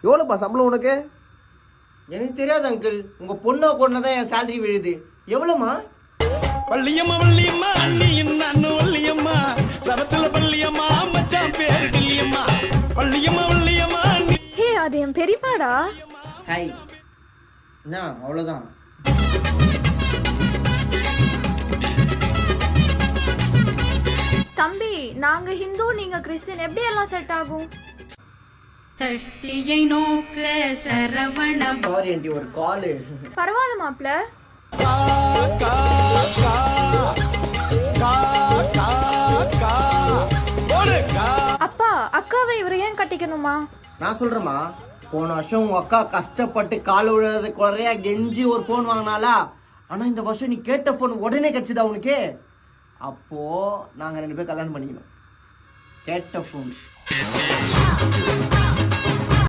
எவ்வளோப்பா சம்பளம் உனக்கு? எனக்கு தெரியாது அங்கிள், உங்க பொண்ணு அக்கௌண்ட்ல தான் என் சேலரி விழுது. எவ்வளோமா? வள்ளியம்மா வள்ளியம்மா அண்ணியின் அண்ணு வள்ளியம்மா சபத்துல பள்ளியம்மா மச்சான் பேரு டில்லியம்மா வள்ளியம்மா வள்ளியம்மா அண்ணி. ஹே, அது என் பெரியப்பாடா. ஹாய். என்ன அவ்வளோதான்? தம்பி, நாங்க ஹிந்து, நீங்க கிறிஸ்டியன், எப்படி எல்லாம் செட் ஆகும்? சஷ்டியை நோக்க சரவணம். சாரி ஆண்டி, ஒரு காலு. பரவாயில்ல மாப்ள. கா கா கா கா கா கா போடு கா. அப்பா, அக்காவை இவரை ஏன் கட்டிக்கணுமா? நான் சொல்றேம்மா, போன வருஷம் உங்க அக்கா கஷ்டப்பட்டு கால் விழுறது குறையா கெஞ்சி ஒரு ஃபோன் வாங்கினாலா? ஆனா இந்த வருஷம் நீ கேட்ட ஃபோன் உடனே கிடைச்சதா உனக்கு? அப்போ நாங்க 2 பேரும் கல்யாணம் பண்ணிக்கணும். கேட்ட ஃபோன்